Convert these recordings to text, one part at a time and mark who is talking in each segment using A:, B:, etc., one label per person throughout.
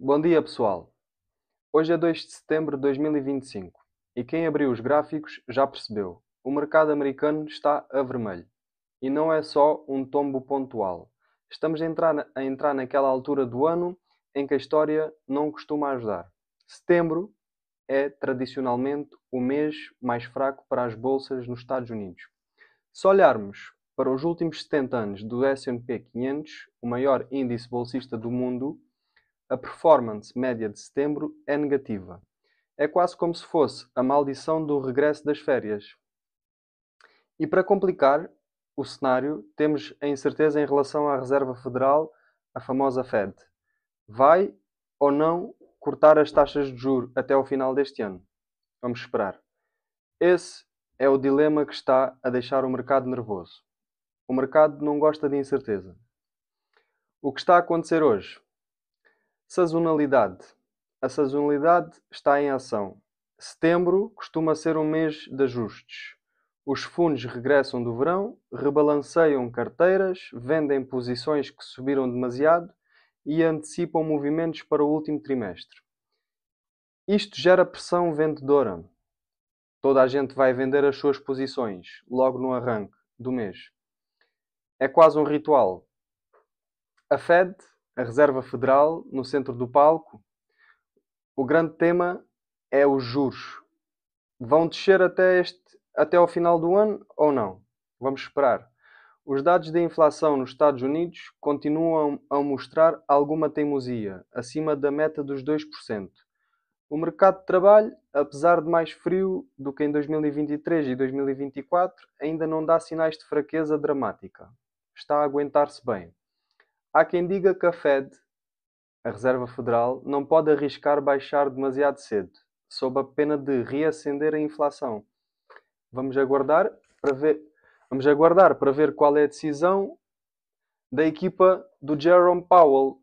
A: Bom dia, pessoal. Hoje é 2 de setembro de 2025 e quem abriu os gráficos já percebeu. O mercado americano está a vermelho. E não é só um tombo pontual. Estamos a entrar naquela altura do ano em que a história não costuma ajudar. Setembro é tradicionalmente o mês mais fraco para as bolsas nos Estados Unidos. Se olharmos para os últimos 70 anos do S&P 500, o maior índice bolsista do mundo, a performance média de setembro é negativa. É quase como se fosse a maldição do regresso das férias. E para complicar o cenário, temos a incerteza em relação à Reserva Federal, a famosa Fed. Vai ou não cortar as taxas de juros até ao final deste ano? Vamos esperar. Esse é o dilema que está a deixar o mercado nervoso. O mercado não gosta de incerteza. O que está a acontecer hoje? Sazonalidade. A sazonalidade está em ação. Setembro costuma ser um mês de ajustes. Os fundos regressam do verão, rebalanceiam carteiras, vendem posições que subiram demasiado e antecipam movimentos para o último trimestre. Isto gera pressão vendedora. Toda a gente vai vender as suas posições logo no arranque do mês. É quase um ritual. A Fed, a Reserva Federal, no centro do palco. O grande tema é os juros. Vão descer até ao final do ano ou não? Vamos esperar. Os dados de inflação nos Estados Unidos continuam a mostrar alguma teimosia, acima da meta dos 2%. O mercado de trabalho, apesar de mais frio do que em 2023 e 2024, ainda não dá sinais de fraqueza dramática. Está a aguentar-se bem. Há quem diga que a Fed, a Reserva Federal, não pode arriscar baixar demasiado cedo, sob a pena de reacender a inflação. Vamos aguardar para ver qual é a decisão da equipa do Jerome Powell,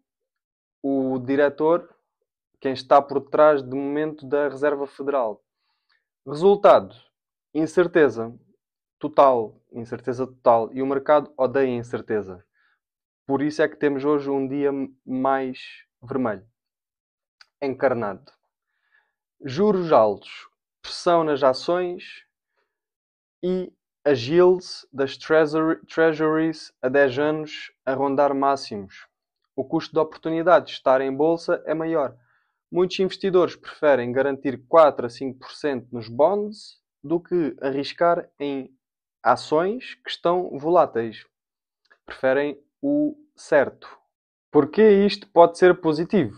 A: o diretor, quem está por trás de momento da Reserva Federal. Resultado: incerteza total, e o mercado odeia incerteza. Por isso é que temos hoje um dia mais vermelho, encarnado. Juros altos, pressão nas ações e as yields das treasuries a 10 anos a rondar máximos. O custo de oportunidade de estar em bolsa é maior. Muitos investidores preferem garantir 4 a 5% nos bonds do que arriscar em ações que estão voláteis. Preferem o certo. Porquê isto pode ser positivo?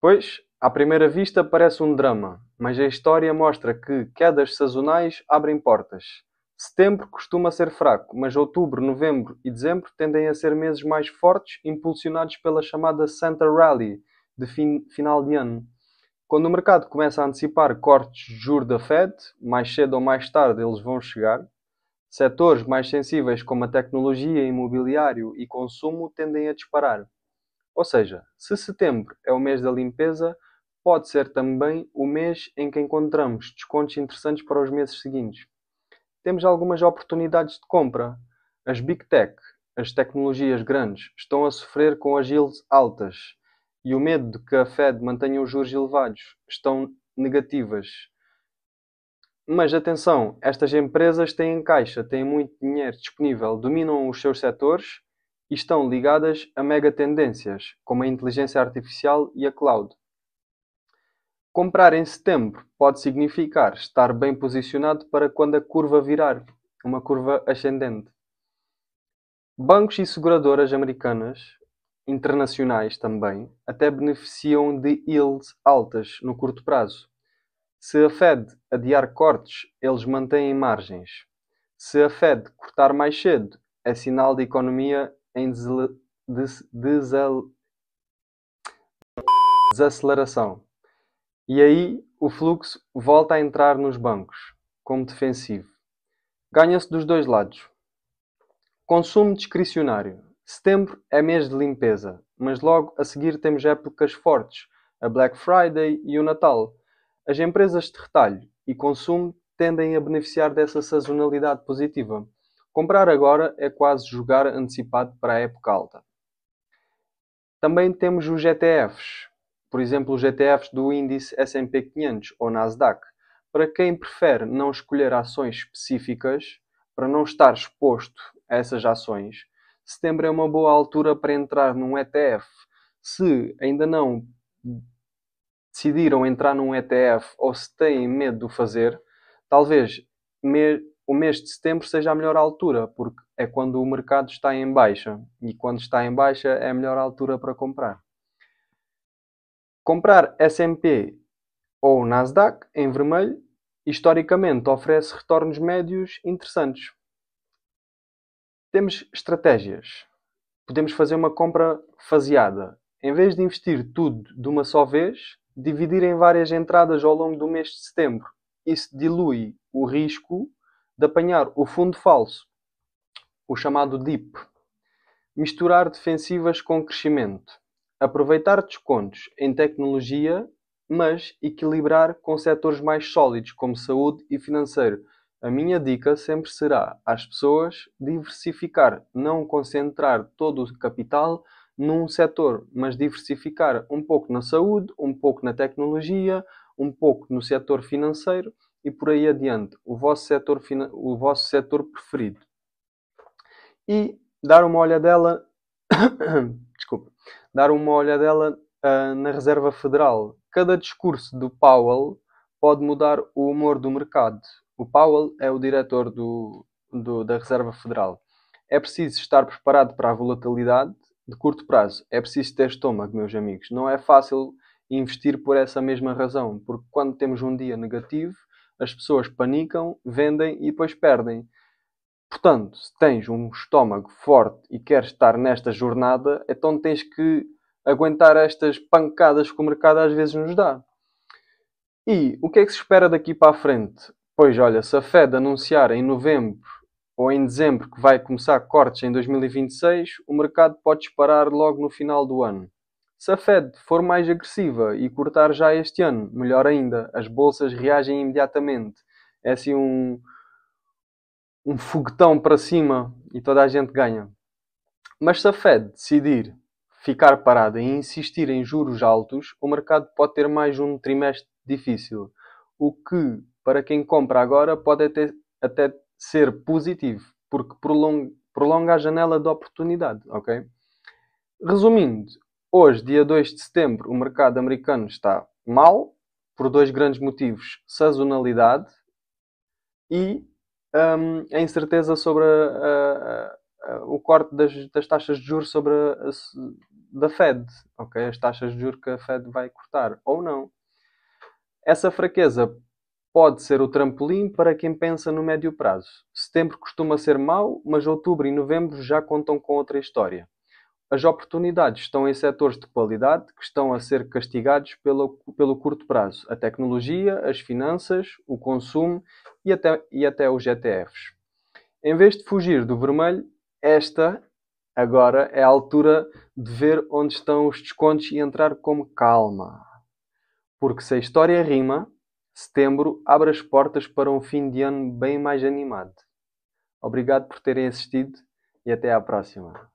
A: Pois, à primeira vista parece um drama, mas a história mostra que quedas sazonais abrem portas. Setembro costuma ser fraco, mas outubro, novembro e dezembro tendem a ser meses mais fortes, impulsionados pela chamada Santa Rally de final de ano. Quando o mercado começa a antecipar cortes de juros da Fed, mais cedo ou mais tarde eles vão chegar. Setores mais sensíveis como a tecnologia, imobiliário e consumo tendem a disparar. Ou seja, se setembro é o mês da limpeza, pode ser também o mês em que encontramos descontos interessantes para os meses seguintes. Temos algumas oportunidades de compra. As Big Tech, as tecnologias grandes, estão a sofrer com as yields altas e o medo de que a Fed mantenha os juros elevados estão negativas. Mas atenção, estas empresas têm caixa, têm muito dinheiro disponível, dominam os seus setores e estão ligadas a mega tendências, como a inteligência artificial e a cloud. Comprar em setembro pode significar estar bem posicionado para quando a curva virar, uma curva ascendente. Bancos e seguradoras americanas, internacionais também, até beneficiam de yields altas no curto prazo. Se a Fed adiar cortes, eles mantêm margens. Se a Fed cortar mais cedo, é sinal de economia em desaceleração. E aí o fluxo volta a entrar nos bancos, como defensivo. Ganha-se dos dois lados. Consumo discricionário. Setembro é mês de limpeza, mas logo a seguir temos épocas fortes, a Black Friday e o Natal. As empresas de retalho e consumo tendem a beneficiar dessa sazonalidade positiva. Comprar agora é quase jogar antecipado para a época alta. Também temos os ETFs, por exemplo, os ETFs do índice S&P 500 ou Nasdaq. Para quem prefere não escolher ações específicas, para não estar exposto a essas ações, setembro é uma boa altura para entrar num ETF. Se ainda não decidiram entrar num ETF ou se têm medo de o fazer, talvez o mês de setembro seja a melhor altura, porque é quando o mercado está em baixa. E quando está em baixa é a melhor altura para comprar. Comprar S&P ou Nasdaq em vermelho, historicamente oferece retornos médios interessantes. Temos estratégias. Podemos fazer uma compra faseada. Em vez de investir tudo de uma só vez, dividir em várias entradas ao longo do mês de setembro. Isso dilui o risco de apanhar o fundo falso, o chamado dip. Misturar defensivas com crescimento. Aproveitar descontos em tecnologia, mas equilibrar com setores mais sólidos, como saúde e financeiro. A minha dica sempre será às pessoas diversificar, não concentrar todo o capital num setor, mas diversificar um pouco na saúde, um pouco na tecnologia, um pouco no setor financeiro e por aí adiante, o vosso setor preferido. E dar uma olhadela, desculpa, dar uma olhadela na Reserva Federal. Cada discurso do Powell pode mudar o humor do mercado. O Powell é o diretor da Reserva Federal. É preciso estar preparado para a volatilidade de curto prazo. É preciso ter estômago, meus amigos. Não é fácil investir por essa mesma razão, porque quando temos um dia negativo, as pessoas panicam, vendem e depois perdem. Portanto, se tens um estômago forte e queres estar nesta jornada, então tens que aguentar estas pancadas que o mercado às vezes nos dá. E o que é que se espera daqui para a frente? Pois olha, se a Fed anunciar em novembro ou em dezembro que vai começar cortes em 2026, o mercado pode disparar logo no final do ano. Se a Fed for mais agressiva e cortar já este ano, melhor ainda, as bolsas reagem imediatamente. É assim um foguetão para cima e toda a gente ganha. Mas se a Fed decidir ficar parada e insistir em juros altos, o mercado pode ter mais um trimestre difícil. O que, para quem compra agora, pode até ser positivo, porque prolonga a janela de oportunidade, ok? Resumindo, hoje, dia 2 de setembro, o mercado americano está mal, por dois grandes motivos: sazonalidade e a incerteza sobre o corte das taxas de juros da Fed, ok? As taxas de juros que a Fed vai cortar, ou não. Essa fraqueza pode ser o trampolim para quem pensa no médio prazo. Setembro costuma ser mau, mas outubro e novembro já contam com outra história. As oportunidades estão em setores de qualidade que estão a ser castigados pelo curto prazo. A tecnologia, as finanças, o consumo e até os ETFs. Em vez de fugir do vermelho, esta agora é a altura de ver onde estão os descontos e entrar com calma. Porque se a história rima, setembro abre as portas para um fim de ano bem mais animado. Obrigado por terem assistido e até à próxima.